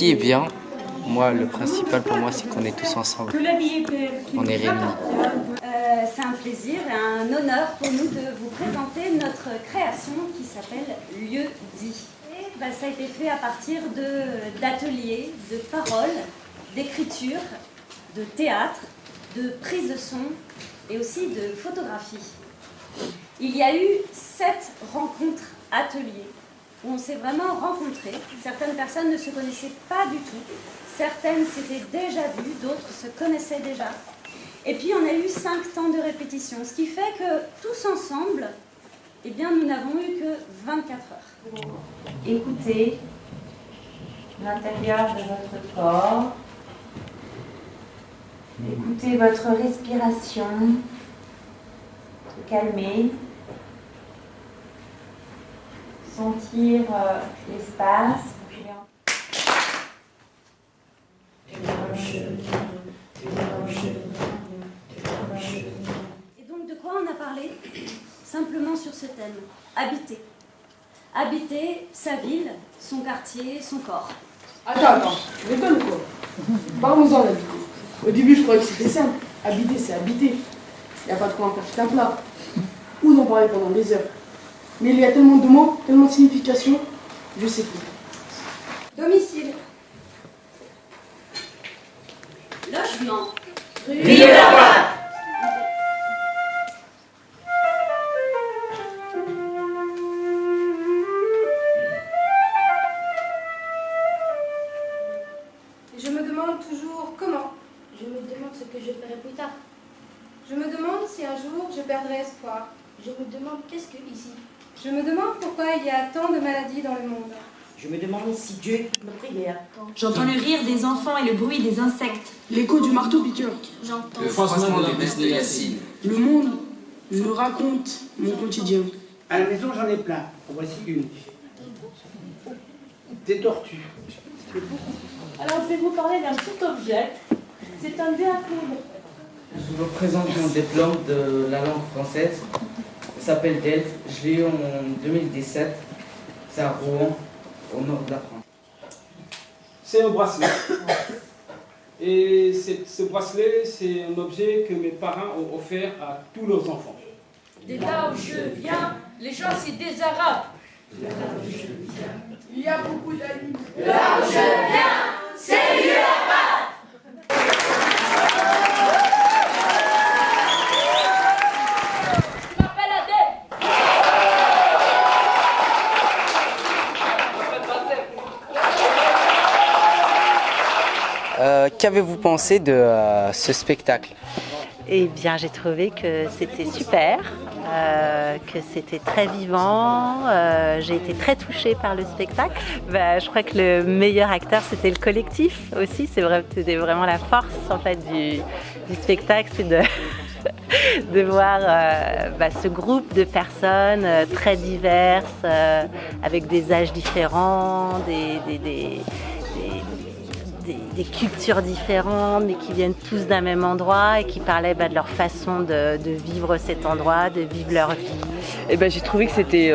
qui est bien, moi, le principal pour moi, c'est qu'on est tous ensemble. On est réunis. C'est un plaisir et un honneur pour nous de vous présenter notre création qui s'appelle Lieu dit. Ça a été fait à partir d'ateliers, de paroles, d'écriture, de théâtre, de prise de son et aussi de photographie. Il y a eu 7 rencontres ateliers où on s'est vraiment rencontrés. Certaines personnes ne se connaissaient pas du tout, certaines s'étaient déjà vues, d'autres se connaissaient déjà. Et puis on a eu 5 temps de répétition, ce qui fait que tous ensemble, eh bien, nous n'avons eu que 24 heures. Écoutez l'intérieur de votre corps, écoutez votre respiration, se calmer, sentir l'espace. Et donc de quoi on a parlé? Simplement sur ce thème, habiter. Habiter sa ville, son quartier, son corps. Attends, tu déconnes quoi? Parlons-en d'habiter. Au début, je croyais que c'était simple. Habiter, c'est habiter. Il n'y a pas de quoi en faire tout un plat. Ou d'en parler pendant des heures. Mais il y a tellement de mots, tellement de significations, je sais plus. Domicile. Logement. Rue Lapin. Je me demande toujours comment. Je me demande ce que je ferai plus tard. Je me demande si un jour je perdrai espoir. Je me demande qu'est-ce que ici. Je me demande pourquoi il y a tant de maladies dans le monde. Je me demande si Dieu écoute nos prières. J'entends le rire des enfants et le bruit des insectes. L'écho du marteau-piqueur. J'entends Le froissement des messes de Yacine. Le monde me raconte mon quotidien. À la maison, j'en ai plein. En voici une. Des tortues. Alors, je vais vous parler d'un petit objet. C'est un déacoude. Je vous présente mon diplôme de la langue française. Il s'appelle DELF. Je l'ai eu en 2017. C'est à Rouen, au nord de la France. C'est un bracelet. Et ce bracelet, c'est un objet que mes parents ont offert à tous leurs enfants. De là où je viens, les gens c'est des Arabes. Il y a beaucoup d'amis. Là où je viens, c'est Lieu Lapin. Je m'appelle Adèle. Qu'avez-vous pensé de ce spectacle? Eh bien, j'ai trouvé que c'était super, que c'était très vivant. J'ai été très touchée par le spectacle. Je crois que le meilleur acteur, c'était le collectif aussi. C'était vraiment la force en fait du spectacle, c'est de voir ce groupe de personnes très diverses, avec des âges différents, des cultures différentes, mais qui viennent tous d'un même endroit et qui parlaient de leur façon de vivre cet endroit, de vivre leur vie. Et j'ai trouvé que c'était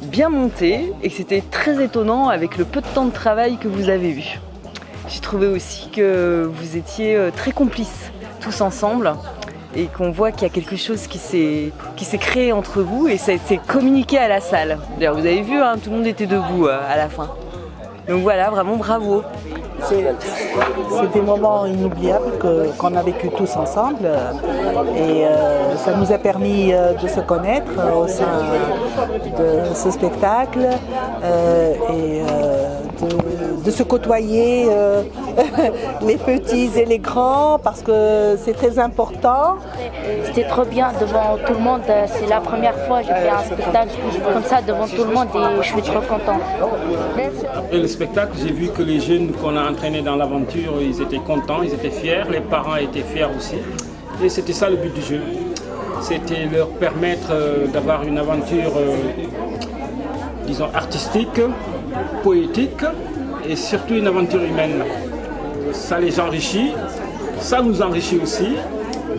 bien monté et que c'était très étonnant avec le peu de temps de travail que vous avez eu. J'ai trouvé aussi que vous étiez très complices tous ensemble et qu'on voit qu'il y a quelque chose qui s'est créé entre vous et ça s'est communiqué à la salle. D'ailleurs, vous avez vu, tout le monde était debout à la fin. Donc voilà, vraiment bravo. C'est des moments inoubliables qu'on a vécu tous ensemble et ça nous a permis de se connaître au sein de ce spectacle et de se côtoyer les petits et les grands parce que c'est très important. C'était trop bien devant tout le monde. C'est la première fois que j'ai fait un spectacle comme ça devant tout le monde et je suis trop contente. Après le spectacle, j'ai vu que les jeunes qu'on a entraînés dans l'aventure, ils étaient contents, ils étaient fiers, les parents étaient fiers aussi. Et c'était ça le but du jeu. C'était leur permettre d'avoir une aventure, disons, artistique, poétique et surtout une aventure humaine. Ça les enrichit, ça nous enrichit aussi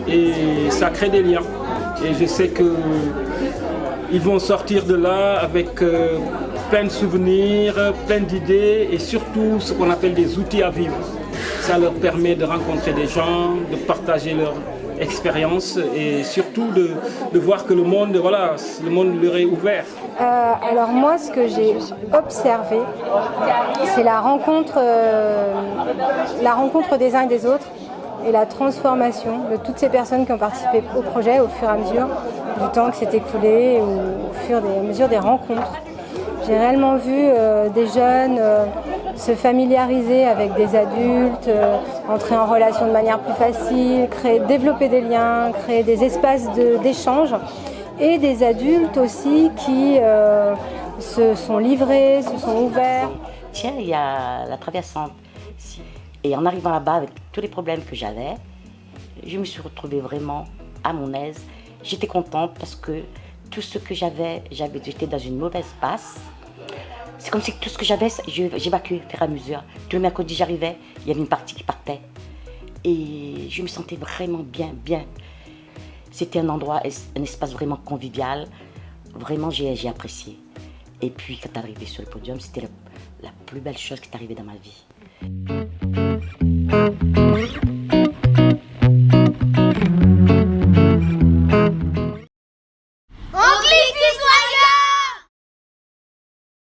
et ça crée des liens. Et je sais qu'ils vont sortir de là avec plein de souvenirs, plein d'idées et surtout ce qu'on appelle des outils à vivre. Ça leur permet de rencontrer des gens, de partager leur expérience et surtout de voir que le monde, voilà, le monde leur est ouvert. Alors moi, ce que j'ai observé, c'est la rencontre des uns et des autres et la transformation de toutes ces personnes qui ont participé au projet au fur et à mesure du temps qui s'est écoulé ou au fur et à mesure des rencontres. J'ai réellement vu des jeunes se familiariser avec des adultes, entrer en relation de manière plus facile, développer des liens, créer des espaces d'échange et des adultes aussi qui se sont livrés, se sont ouverts. Tiens, il y a la traversante. Et en arrivant là-bas avec tous les problèmes que j'avais, je me suis retrouvée vraiment à mon aise. J'étais contente parce que tout ce que j'étais dans une mauvaise passe. C'est comme si tout ce que j'avais, j'évacuais au fur et à mesure. Tous les mercredis, j'arrivais, il y avait une partie qui partait. Et je me sentais vraiment bien. C'était un endroit, un espace vraiment convivial. Vraiment, j'ai apprécié. Et puis, quand tu es arrivé sur le podium, c'était la plus belle chose qui t'est arrivée dans ma vie.